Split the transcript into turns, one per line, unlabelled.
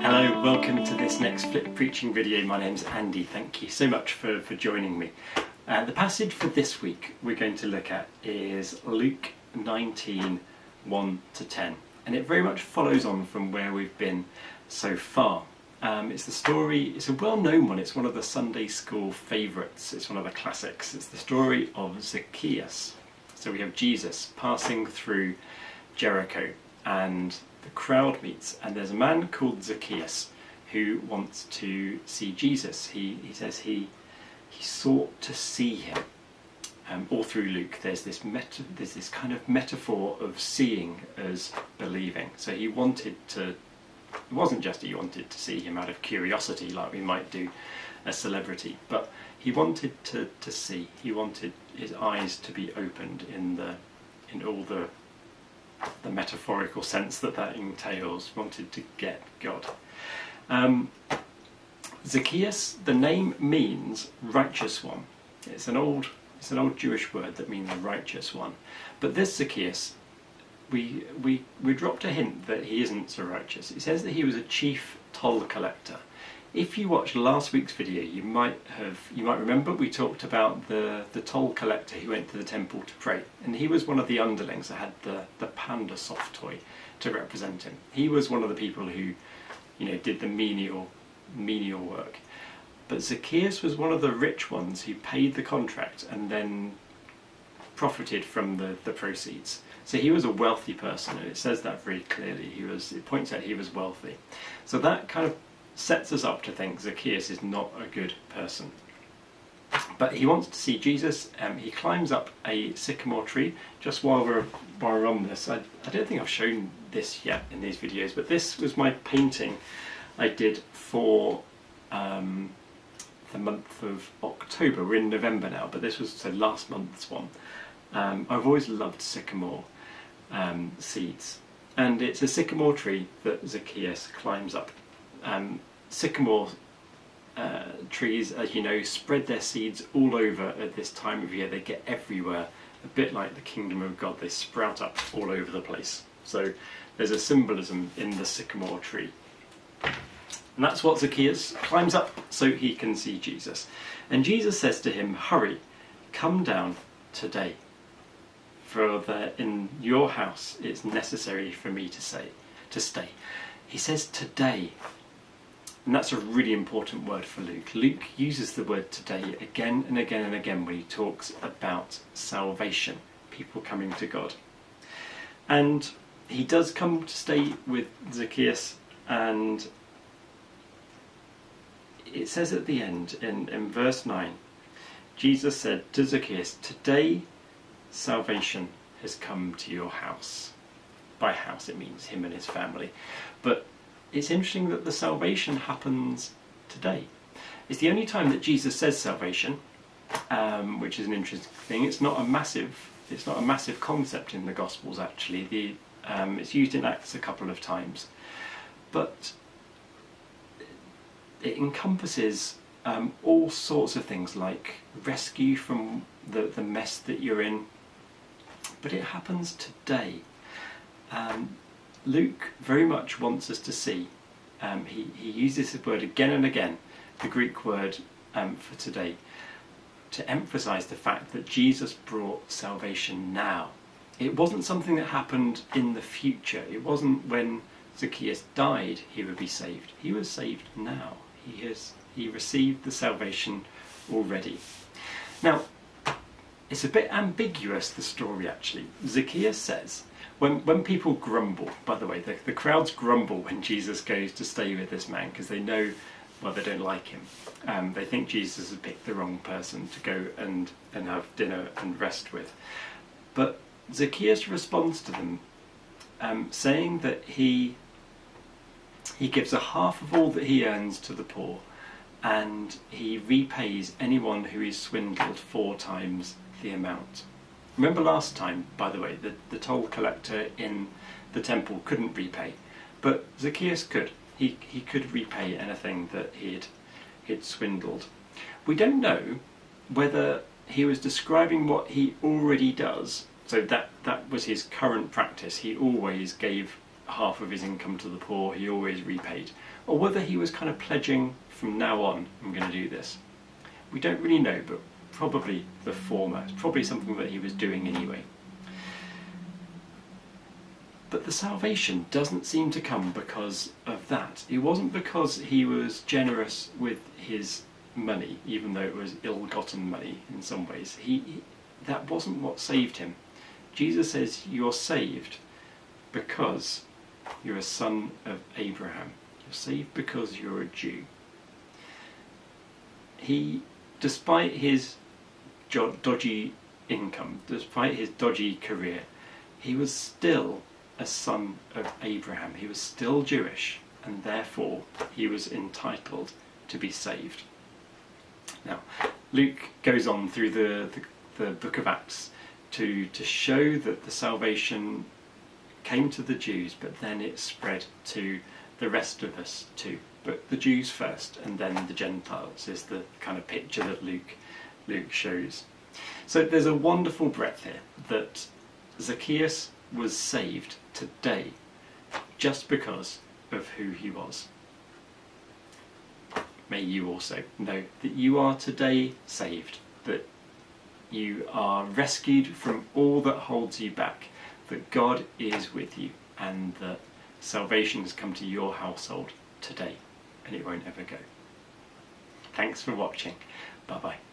Hello, welcome to this next Flip Preaching video. My name's Andy. Thank you so much for joining me. The passage for this week we're going to look at is Luke 19, 1-10. And it very much follows on from where we've been so far. It's the story, it's a well-known one, it's one of the Sunday school favourites, it's one of the classics. It's the story of Zacchaeus. So we have Jesus passing through Jericho and the crowd meets, and there's a man called Zacchaeus who wants to see Jesus. He says he sought to see him. All through Luke there's this kind of metaphor of seeing as believing. So he wanted to, it wasn't just he wanted to see him out of curiosity like we might do a celebrity, but he wanted to see. He wanted his eyes to be opened in all the metaphorical sense that entails. Wanted to get God. Zacchaeus, the name means righteous one. It's an old Jewish word that means righteous one. But this Zacchaeus, we dropped a hint that he isn't so righteous. It says that he was a chief toll collector. If you watched last week's video, you might remember we talked about the toll collector who went to the temple to pray, and he was one of the underlings that had the panda soft toy to represent him. He was one of the people who, did the menial work. But Zacchaeus was one of the rich ones who paid the contract and then profited from the proceeds. So he was a wealthy person, and it says that very clearly. It points out he was wealthy. So that kind of sets us up to think Zacchaeus is not a good person. But he wants to see Jesus. He climbs up a sycamore tree. Just while we're on this, I don't think I've shown this yet in these videos, but this was my painting I did for the month of October. We're in November now, but this was last month's one. I've always loved sycamore seeds, and it's a sycamore tree that Zacchaeus climbs up. Sycamore trees, as you know, spread their seeds all over at this time of year. They get everywhere, a bit like the kingdom of God. They sprout up all over the place. So there's a symbolism in the sycamore tree. And that's what Zacchaeus climbs up so he can see Jesus. And Jesus says to him, "Hurry, come down today, for in your house it's necessary for me to stay." He says today. And that's a really important word for Luke. Luke uses the word today again and again and again when he talks about salvation, people coming to God. And he does come to stay with Zacchaeus, and it says at the end in verse 9, Jesus said to Zacchaeus, "Today salvation has come to your house." By house it means him and his family. But it's interesting that the salvation happens today. It's the only time that Jesus says salvation, which is an interesting thing. It's not a massive concept in the Gospels actually. It's used in Acts a couple of times, but it encompasses all sorts of things like rescue from the mess that you're in. But it happens today. Luke very much wants us to see, he uses this word again and again, the Greek word for today, to emphasise the fact that Jesus brought salvation now. It wasn't something that happened in the future. It wasn't when Zacchaeus died he would be saved. He was saved now. He received the salvation already. Now, it's a bit ambiguous, the story actually. Zacchaeus says, when people grumble, by the way, the crowds grumble when Jesus goes to stay with this man because they know, well, they don't like him. They think Jesus has picked the wrong person to go and have dinner and rest with. But Zacchaeus responds to them saying that he gives a half of all that he earns to the poor, and he repays anyone who is swindled 4 times the amount. Remember last time, by the way, the toll collector in the temple couldn't repay, but Zacchaeus could. He could repay anything that he'd swindled. We don't know whether he was describing what he already does, so that was his current practice. He always gave half of his income to the poor, he always repaid, or whether he was kind of pledging from now on, I'm going to do this. We don't really know, but probably the former. It's probably something that he was doing anyway. But the salvation doesn't seem to come because of that. It wasn't because he was generous with his money, even though it was ill-gotten money in some ways. That wasn't what saved him. Jesus says you're saved because you're a son of Abraham. You're saved because you're a Jew. He, despite his dodgy income, despite his dodgy career, he was still a son of Abraham. He was still Jewish, and therefore he was entitled to be saved. Now, Luke goes on through the book of Acts to show that the salvation came to the Jews, but then it spread to the rest of us too. But the Jews first, and then the Gentiles is the kind of picture that Luke shows. So there's a wonderful breadth here that Zacchaeus was saved today just because of who he was. May you also know that you are today saved, that you are rescued from all that holds you back, that God is with you, and that salvation has come to your household today, and it won't ever go. Thanks for watching. Bye bye.